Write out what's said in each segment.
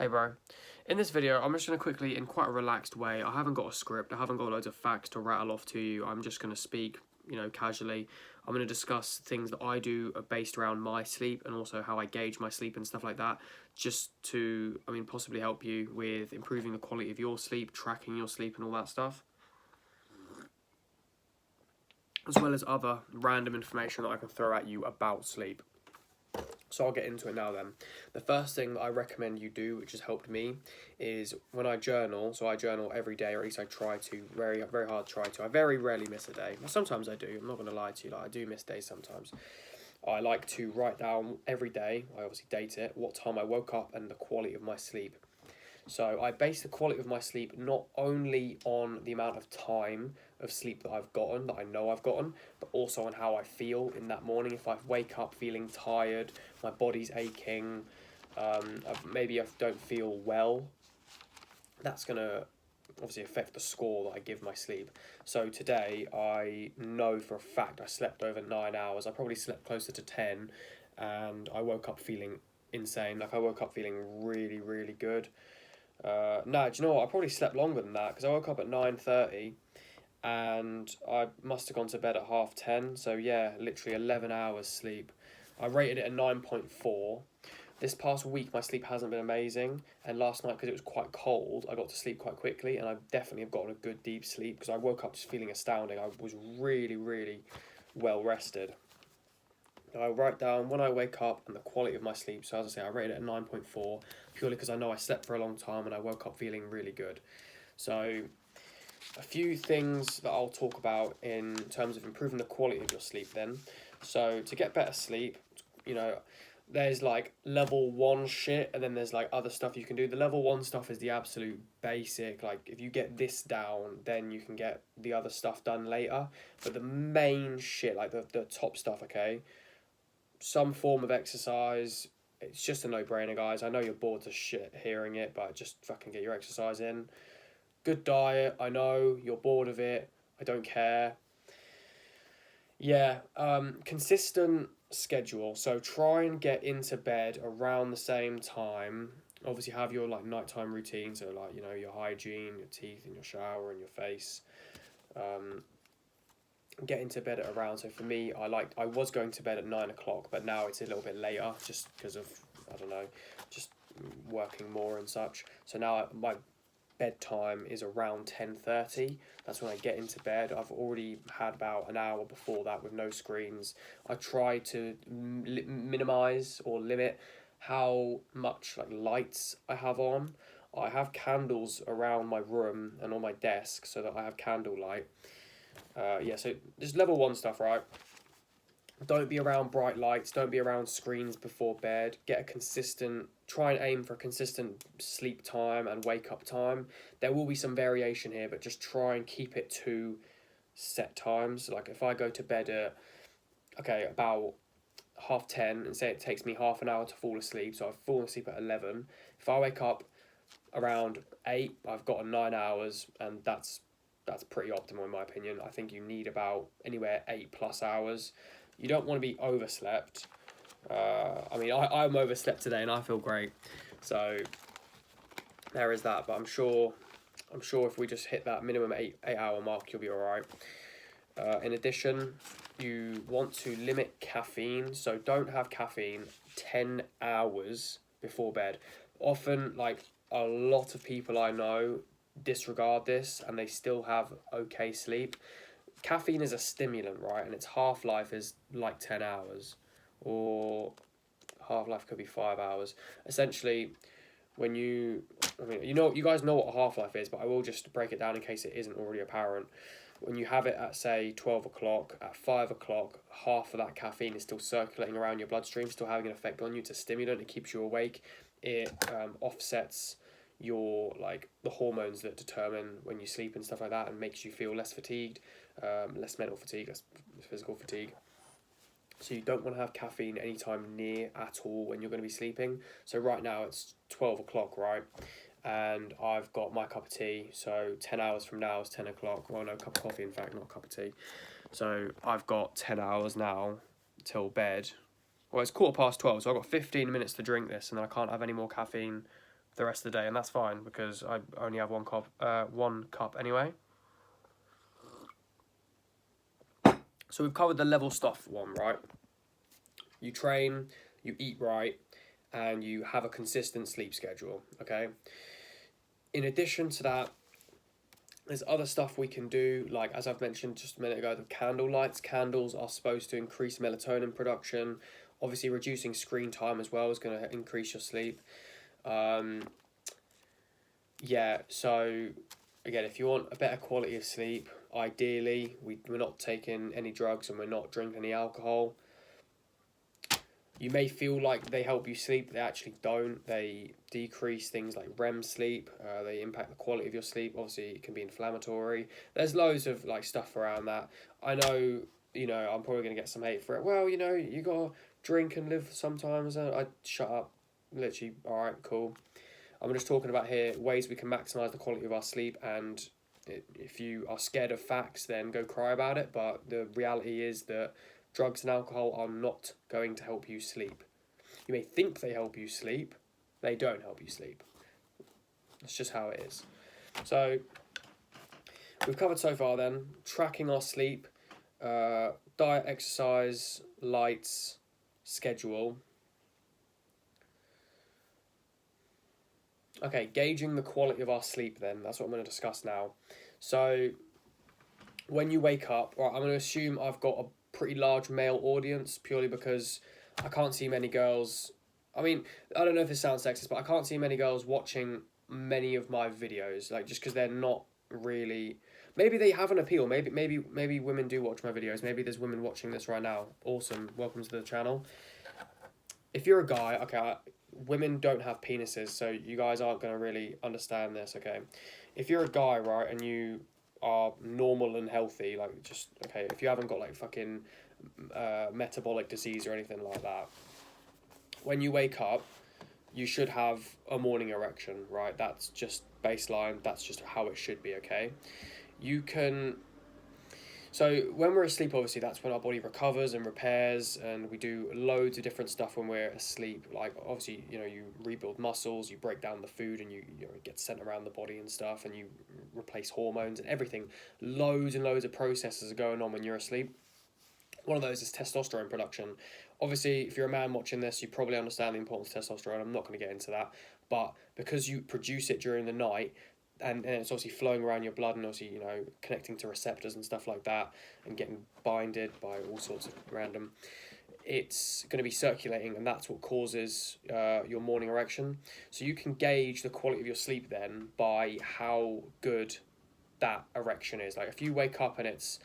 Hey bro, in this video I'm just going to quickly, in quite a relaxed way, I haven't got a script, I haven't got loads of facts to rattle off to you, I'm just going to speak, casually. I'm going to discuss things that I do based around my sleep and also how I gauge my sleep and stuff like that, just to, possibly help you with improving the quality of your sleep, tracking your sleep and all that stuff, as well as other random information that I can throw at you about sleep. So I'll get into it now then. The first thing that I recommend you do, which has helped me, is when I journal, so I journal every day, or at least I try to, very hard try to. I very rarely miss a day. Well, sometimes I do, I'm not going to lie to you, I do miss days sometimes. I like to write down every day, I obviously date it, what time I woke up and the quality of my sleep. So I base the quality of my sleep not only on the amount of time of sleep that I've gotten, that I know I've gotten, but also on how I feel in that morning. If I wake up feeling tired, my body's aching, maybe I don't feel well, that's going to obviously affect the score that I give my sleep. So today I know for a fact I slept over 9 hours. I probably slept closer to 10, and I woke up feeling insane. Like, I woke up feeling really, really good. No, do you know what? I probably slept longer than that because I woke up at 9:30 and I must have gone to bed at 10:30. So yeah, literally 11 hours sleep. I rated it a 9.4. This past week my sleep hasn't been amazing, and last night, because it was quite cold, I got to sleep quite quickly, and I definitely have gotten a good deep sleep because I woke up just feeling astounding. I was really, really well rested. I write down when I wake up and the quality of my sleep. So as I say, I rated it a 9.4 purely because I know I slept for a long time and I woke up feeling really good. So a few things that I'll talk about in terms of improving the quality of your sleep then. So to get better sleep, there's like level 1 shit, and then there's like other stuff you can do. The level 1 stuff is the absolute basic. Like, if you get this down, then you can get the other stuff done later. But the main shit, like the top stuff, okay, some form of exercise. It's just a no-brainer, guys. I know you're bored to shit hearing it, but just fucking get your exercise in. Good diet. I know you're bored of it. I don't care. Yeah, consistent schedule. So try and get into bed around the same time. Obviously have your like nighttime routine, so like, your hygiene, your teeth and your shower and your face. Get into bed at around, so for me, I was going to bed at 9 o'clock, but now it's a little bit later just because of, I don't know, just working more and such. So now my bedtime is around 10:30. That's when I get into bed. I've already had about an hour before that with no screens. I try to minimize or limit how much like lights I have on. I have candles around my room and on my desk so that I have candlelight. So just level 1 stuff, right? Don't be around bright lights, don't be around screens before bed. Try and aim for a consistent sleep time and wake up time. There will be some variation here, but just try and keep it to set times. Like, if I go to bed at, about 10:30, and say it takes me half an hour to fall asleep, so I've fallen asleep at 11. If I wake up around 8, I've got 9 hours, and that's pretty optimal in my opinion. I think you need about anywhere 8+ hours. You don't want to be overslept. I'm overslept today and I feel great. So there is that. But I'm sure if we just hit that minimum 8 hour mark, you'll be alright. In addition, you want to limit caffeine. So don't have caffeine 10 hours before bed. Often, like, a lot of people I know disregard this and they still have okay sleep. Caffeine is a stimulant, right? And its half-life is like 10 hours, or half-life could be 5 hours. Essentially, when you guys know what a half-life is, but I will just break it down in case it isn't already apparent. When you have it at, say, 12 o'clock, at 5 o'clock, half of that caffeine is still circulating around your bloodstream, still having an effect on you. It's a stimulant, it keeps you awake, it offsets your, like, the hormones that determine when you sleep and stuff like that, and makes you feel less fatigued, less mental fatigue, less physical fatigue. So you don't want to have caffeine anytime near at all when you're going to be sleeping. So right now it's 12 o'clock, right? And I've got my cup of tea. So 10 hours from now is 10 o'clock. Well, no, cup of coffee, in fact, not a cup of tea. So I've got 10 hours now till bed. Well, it's 12:15, so I've got 15 minutes to drink this, and then I can't have any more caffeine the rest of the day, and that's fine because I only have one cup anyway. So we've covered the level stuff one, right? You train, you eat right, and you have a consistent sleep schedule, okay? In addition to that, there's other stuff we can do, like as I've mentioned just a minute ago, the candle lights. Candles are supposed to increase melatonin production. Obviously, reducing screen time as well is going to increase your sleep. Yeah, so again, if you want a better quality of sleep, ideally, we're not taking any drugs and we're not drinking any alcohol. You may feel like they help you sleep, they actually don't. They decrease things like REM sleep, they impact the quality of your sleep. Obviously, it can be inflammatory. There's loads of like stuff around that. I know, I'm probably going to get some hate for it. Well, you got to drink and live sometimes. I shut up. Literally, all right, cool. I'm just talking about here ways we can maximise the quality of our sleep, and if you are scared of facts, then go cry about it. But the reality is that drugs and alcohol are not going to help you sleep. You may think they help you sleep, they don't help you sleep. That's just how it is. So we've covered so far then, tracking our sleep, diet, exercise, lights, schedule. Okay, gauging the quality of our sleep then, that's what I'm going to discuss now. So, when you wake up, right, I'm going to assume I've got a pretty large male audience purely because I can't see many girls. I mean, I don't know if this sounds sexist, but I can't see many girls watching many of my videos, like just because they're not really. Maybe they have an appeal. Maybe women do watch my videos. Maybe there's women watching this right now. Awesome, welcome to the channel. If you're a guy, okay, women don't have penises, so you guys aren't going to really understand this, okay? If you're a guy, right, and you are normal and healthy, like just, okay, if you haven't got like fucking metabolic disease or anything like that, when you wake up, you should have a morning erection, right? That's just baseline, that's just how it should be, okay? So when we're asleep, obviously, that's when our body recovers and repairs, and we do loads of different stuff when we're asleep. Like, obviously, you rebuild muscles, you break down the food, and it gets sent around the body and stuff, and you replace hormones and everything. Loads and loads of processes are going on when you're asleep. One of those is testosterone production. Obviously, if you're a man watching this, you probably understand the importance of testosterone. I'm not going to get into that. But because you produce it during the night, and it's obviously flowing around your blood and obviously, connecting to receptors and stuff like that and getting binded by all sorts of random, it's going to be circulating, and that's what causes your morning erection. So you can gauge the quality of your sleep then by how good that erection is. Like if you wake up and it's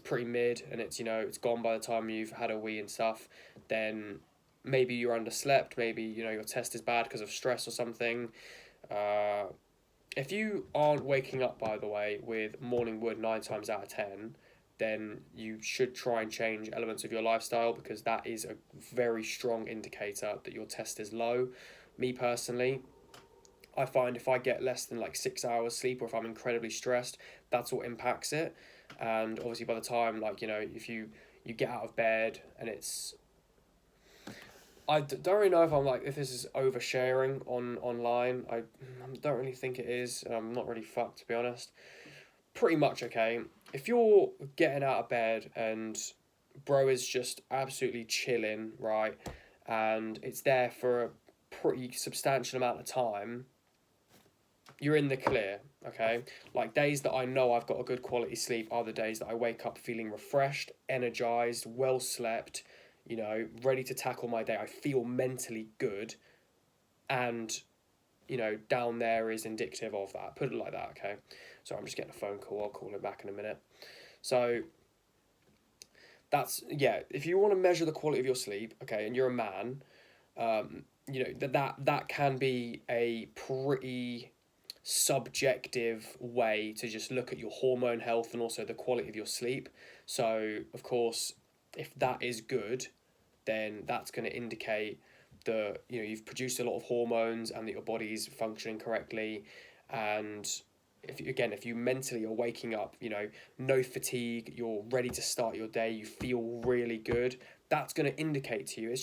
pretty mid and it's gone by the time you've had a wee and stuff, then maybe you're underslept, maybe your test is bad because of stress or something. If you aren't waking up, by the way, with morning wood 9 times out of 10, then you should try and change elements of your lifestyle, because that is a very strong indicator that your test is low. Me personally, I find if I get less than like 6 hours sleep, or if I'm incredibly stressed, that's what impacts it. And obviously by the time, if you get out of bed and it's... I don't really know if this is oversharing online. I don't really think it is, and I'm not really fucked, to be honest. Pretty much, okay, if you're getting out of bed and bro is just absolutely chilling, right, and it's there for a pretty substantial amount of time, you're in the clear, okay? Like, days that I know I've got a good quality sleep are the days that I wake up feeling refreshed, energized, well slept, ready to tackle my day. I feel mentally good, and, down there is indicative of that. Put it like that, okay? So I'm just getting a phone call. I'll call him back in a minute. So that's, if you want to measure the quality of your sleep, okay, and you're a man, that can be a pretty subjective way to just look at your hormone health and also the quality of your sleep. So, of course, if that is good, then that's going to indicate that you've produced a lot of hormones and that your body's functioning correctly. And if you mentally are waking up, no fatigue, you're ready to start your day, you feel really good, that's going to indicate to you.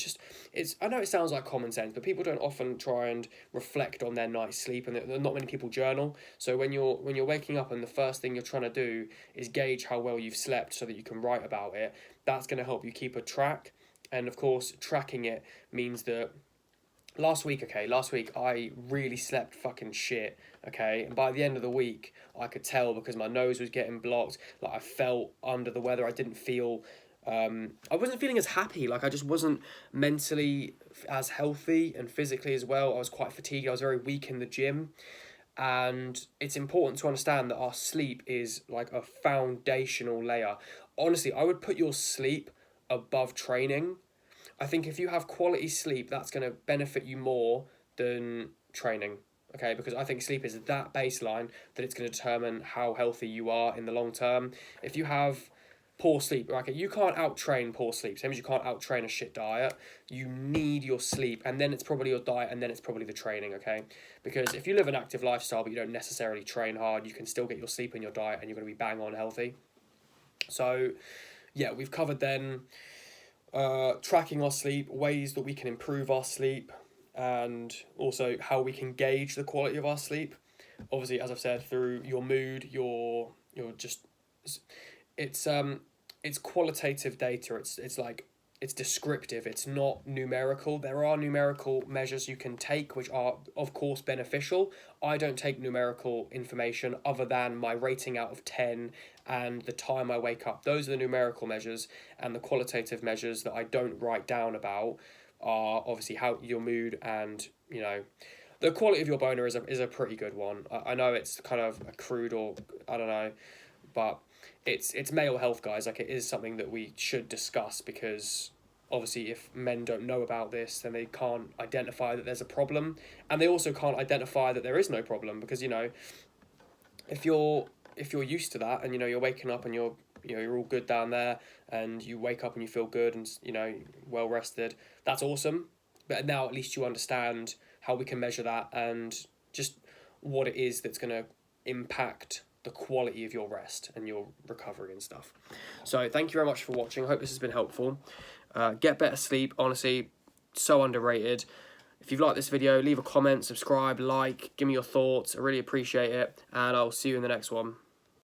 I know it sounds like common sense, but people don't often try and reflect on their night's sleep, and not many people journal. So when you're waking up and the first thing you're trying to do is gauge how well you've slept so that you can write about it, that's going to help you keep a track. And of course, tracking it means that last week I really slept fucking shit, okay? And by the end of the week, I could tell because my nose was getting blocked, like I felt under the weather. I didn't feel I wasn't feeling as happy, like I just wasn't mentally as healthy, and physically as well. I was quite fatigued. I was very weak in the gym. And it's important to understand that our sleep is like a foundational layer. Honestly, I would put your sleep above training. I think if you have quality sleep, that's going to benefit you more than training. Okay, because I think sleep is that baseline that it's going to determine how healthy you are in the long term. If you have poor sleep, okay, you can't out-train poor sleep, same as you can't out-train a shit diet. You need your sleep, and then it's probably your diet, and then it's probably the training, okay? Because if you live an active lifestyle but you don't necessarily train hard, you can still get your sleep and your diet, and you're going to be bang on healthy. So yeah, we've covered then tracking our sleep, ways that we can improve our sleep, and also how we can gauge the quality of our sleep. Obviously, as I've said, through your mood, your just it's qualitative data. It's descriptive. It's not numerical. There are numerical measures you can take, which are of course beneficial. I don't take numerical information other than my rating out of 10 and the time I wake up. Those are the numerical measures, and the qualitative measures that I don't write down about are obviously how your mood, and the quality of your boner is a pretty good one. I know it's kind of crude, or I don't know, but it's male health, guys. Like, it is something that we should discuss, because obviously if men don't know about this, then they can't identify that there's a problem, and they also can't identify that there is no problem, because if you're used to that, and you're waking up and you're all good down there, and you wake up and you feel good and well rested, that's awesome. But now at least you understand how we can measure that, and just what it is that's going to impact the quality of your rest and your recovery and stuff. So thank you very much for watching. I hope this has been helpful. Get better sleep, honestly, so underrated. If you've liked this video, leave a comment, subscribe, like, give me your thoughts. I really appreciate it, and I'll see you in the next one.